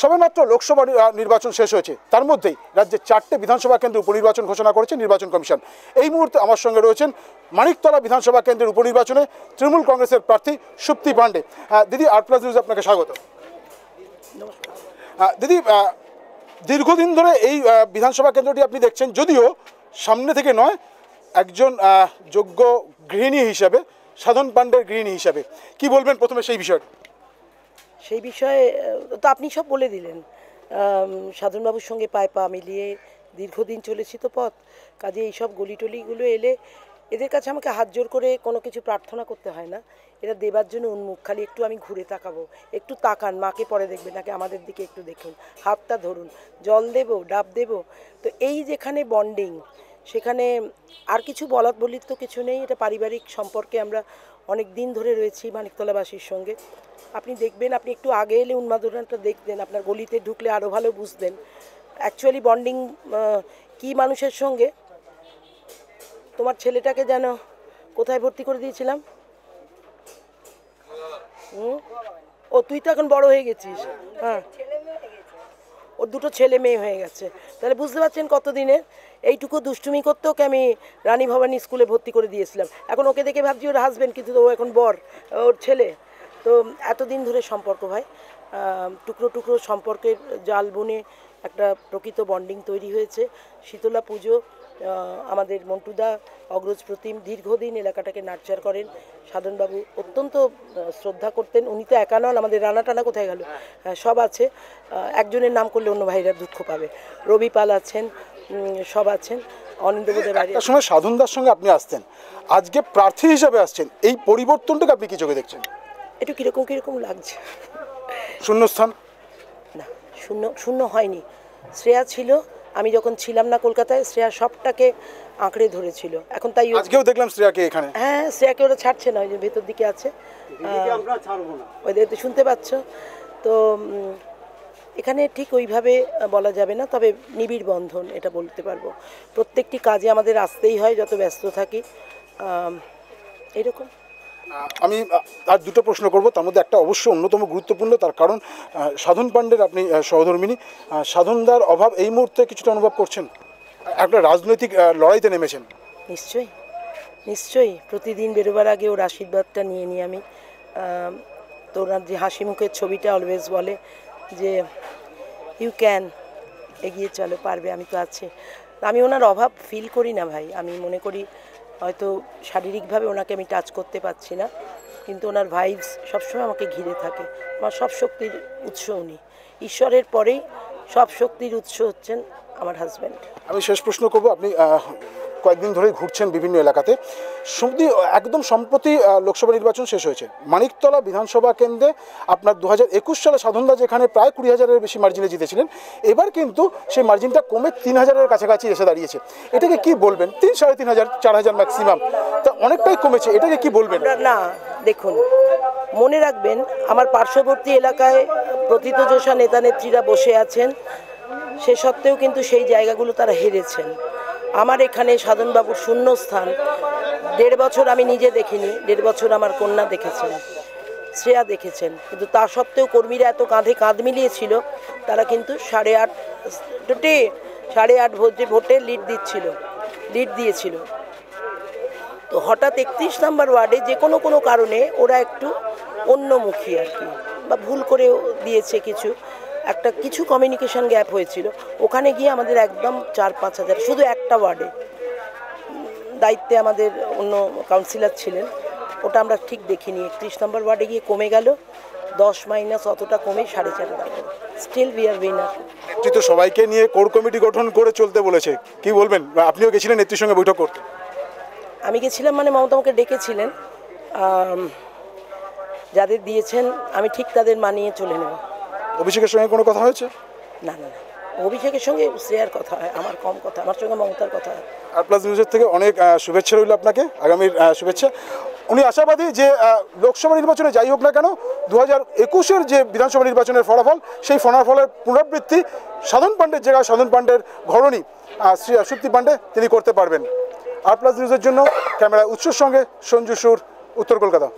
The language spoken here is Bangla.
সবেমাত্র লোকসভা নির্বাচন শেষ হয়েছে, তার মধ্যেই রাজ্যে 4টে বিধানসভা কেন্দ্রে উপনির্বাচন ঘোষণা করেছে নির্বাচন কমিশন। এই মুহূর্তে আমার সঙ্গে রয়েছেন মানিকতলা বিধানসভা কেন্দ্রের উপনির্বাচনে তৃণমূল কংগ্রেসের প্রার্থী সুপ্তি পাণ্ডে। দিদি, আর+ নিউজ আপনাকে স্বাগত। দিদি, দীর্ঘদিন ধরে এই বিধানসভা কেন্দ্রটি আপনি দেখছেন, যদিও সামনে থেকে নয়, একজন যোগ্য গৃহিণী হিসাবে, সাধন পাণ্ডের গৃহিণী হিসাবে কি বলবেন প্রথমে সেই বিষয়টা? সেই বিষয়ে তো আপনি সব বলে দিলেন। সাধনবাবুর সঙ্গে পায়ে পা মিলিয়ে দীর্ঘদিন চলেছি তো পথ, কাজে এইসব গলিটলিগুলো এলে এদের কাছে আমাকে হাত জোর করে কোনো কিছু প্রার্থনা করতে হয় না, এরা দেবার জন্য উন্মুখ। খালি একটু আমি ঘুরে তাকাবো, একটু তাকান, মাকে পরে দেখবেন, নাকি আমাদের দিকে একটু দেখুন, হাতটা ধরুন, জল দেব, ডাব দেব। তো এই যেখানে বন্ডিং, সেখানে আর কিছু বলির তো কিছু নেই। এটা পারিবারিক সম্পর্কে আমরা অনেক দিন ধরে রয়েছি মানিকতলাবাসীর সঙ্গে। আপনি দেখবেন, আপনি একটু আগে এলে উন্মাদনাটা দেখতেন, আপনার গলিতে ঢুকলে আরও ভালো বুঝতেন অ্যাকচুয়ালি বন্ডিং কী মানুষের সঙ্গে। তোমার ছেলেটাকে যেন কোথায় ভর্তি করে দিয়েছিলাম? ও তুই তো এখন বড় হয়ে গেছিস। হ্যাঁ, ওর 2টো ছেলে মেয়ে হয়ে গেছে, তাহলে বুঝতে পারছেন কতদিনের। এইটুকু দুষ্টুমি করতে ওকে আমি রানী ভবানী স্কুলে ভর্তি করে দিয়েছিলাম। এখন ওকে দেখে ভাবছি ওর হাজব্যান্ড, কিন্তু ও এখন বর, ওর ছেলে। তো এতদিন ধরে সম্পর্ক ভাই, টুকরো টুকরো সম্পর্কের জাল বুনে একটা প্রকৃত বন্ডিং তৈরি হয়েছে। শীতলা পুজো, আমাদের মন্টুদা অগ্রজ প্রতিম দীর্ঘদিন এলাকাটাকে নার্চার করেন। সাধনবাবু অত্যন্ত শ্রদ্ধা করতেন। উনি তো একা নন, আমাদের রানা টানা কোথায় গেল, সব আছে। একজনের নাম করলে অন্য ভাইরা দুঃখ পাবে। রবি পাল আছেন, সব আছেন। অনিন্দ্যবোধের বাইরে একটা সময় সাধনদার সঙ্গে আপনি আসতেন, আজকে প্রার্থী হিসেবে আসছেন, এই পরিবর্তনটাকে আপনি কি চোখে দেখছেন? একটু কীরকম কীরকম লাগছে। শূন্যস্থান না, শূন্য হয়নি। শ্রেয়া ছিল, আমি যখন ছিলাম না কলকাতায়, শ্রেয়া সবটাকে আঁকড়ে ধরেছিল। এখন তাই আজকেও দেখলাম শ্রেয়াকে এখানে। হ্যাঁ, শ্রেয়াকে ওরা ছাড়ছে না, ওই যে ভেতর দিকে আছে, ওদের শুনতে পাচ্ছ তো। এখানে ঠিক ওইভাবে বলা যাবে না, তবে নিবিড় বন্ধন এটা বলতে পারবো। প্রত্যেকটি কাজে আমাদের আসতেই হয়, যত ব্যস্ত থাকি এরকম। আমি আর 2টো প্রশ্ন করব, তার মধ্যে একটা অবশ্য অন্যতম গুরুত্বপূর্ণ, তার কারণ সাধন পাণ্ডের আপনি সহধর্মিনী। সাধনদার অভাব এই মুহূর্তে কিছুটা অনুভব করছেন? একটা রাজনৈতিক লড়াইতে নেমেছেন। নিশ্চয়ই নিশ্চয়ই, প্রতিদিন বেরোবার আগে ওর আশীর্বাদটা নিয়ে নিই আমি। তো ওনার যে হাসি মুখের ছবিটা অলওয়েজ বলে যে ইউ ক্যান, এগিয়ে চলো, পারবে, আমি তো আছি। আমি ওনার অভাব ফিল করি না ভাই। আমি মনে করি হয়তো শারীরিকভাবে ওনাকে আমি টাচ করতে পারছি না, কিন্তু ওনার ভাইবস সবসময় আমাকে ঘিরে থাকে। আমার সব শক্তির উৎস উনি। ঈশ্বরের পরেই সব শক্তির উৎস হচ্ছেন আমার হাজব্যান্ড। আমি শেষ প্রশ্ন করব, আপনি কয়েকদিন ধরেই ঘুরছেন বিভিন্ন এলাকাতে, একদম সম্প্রতি লোকসভা নির্বাচন শেষ হয়েছে। মানিকতলা বিধানসভা কেন্দ্রে আপনার 2021 সালে সাধনদা যেখানে প্রায় 20,000-এর বেশি মার্জিনে জিতেছিলেন, এবার কিন্তু সেই মার্জিনটা কমে 3,000-এর কাছাকাছি এসে দাঁড়িয়েছে। এটাকে কি বলবেন? 3, 3,500, 4,000 ম্যাক্সিমাম, তা অনেকটাই কমেছে, এটাকে কি বলবেন? না দেখুন, মনে রাখবেন আমার পার্শ্ববর্তী এলাকায় প্রথিতযশা নেতা নেত্রীরা বসে আছেন, সে সত্ত্বেও কিন্তু সেই জায়গাগুলো তারা হেরেছেন। আমার এখানে সাধনবাবুর শূন্যস্থান 1.5 বছর আমি নিজে দেখিনি, 1.5 বছর আমার কন্যা দেখেছেন, শ্রেয়া দেখেছেন, কিন্তু তা সত্ত্বেও কর্মীরা এত কাঁধে কাঁধ মিলিয়েছিল, তারা কিন্তু 8.5 ভোটে লিড দিয়েছিল। তো হঠাৎ 31 নম্বর ওয়ার্ডে যে কোনো কারণে ওরা একটু অন্যমুখী আর কি, বা ভুল করে দিয়েছে কিছু কমিউনিকেশন গ্যাপ হয়েছিল। ওখানে গিয়ে আমাদের একদম 4-5 হাজার, শুধু একটা ওয়ার্ডে দায়িত্বে আমাদের অন্য কাউন্সিলর ছিলেন, ওটা আমরা ঠিক দেখিনি। 31 নম্বর ওয়ার্ডে গিয়ে কমে গেল 10- অতটা কমে 4.5 স্টিল উই আর উইনার। নেতৃত্ব সবাইকে নিয়ে কোর কমিটি গঠন করে চলতে বলেছে, কি বলবেন? আপনিও গেছিলেন নেত্রীর সঙ্গে বৈঠক করতে? আমি গেছিলাম, মানে মমতা আমাকে ডেকেছিলেন, যাদের দিয়েছেন আমি ঠিক তাদের মানিয়ে চলে নেব। অভিষেকের সঙ্গে কোনো কথা হয়েছে? না, অভিষেকের সঙ্গে শ্রেয়ার কথা হয়, আমার কম কথা, আমার সঙ্গে মমতার কথা হয়। আর+ নিউজের থেকে অনেক শুভেচ্ছা রইল আপনাকে, আগামীর শুভেচ্ছা। উনি আশাবাদী যে লোকসভা নির্বাচনে যাই হোক না কেন, 2021-এর যে বিধানসভা নির্বাচনের ফলাফল, সেই ফলাফলের পুনরাবৃত্তি সাধন পাণ্ডের জায়গায় সাধন পাণ্ডের ঘরণী শ্রী সুপ্তি পাণ্ডে তিনি করতে পারবেন। আর+ নিউজের জন্য ক্যামেরায় উৎসর সঙ্গে সঞ্জু সুর, উত্তর কলকাতা।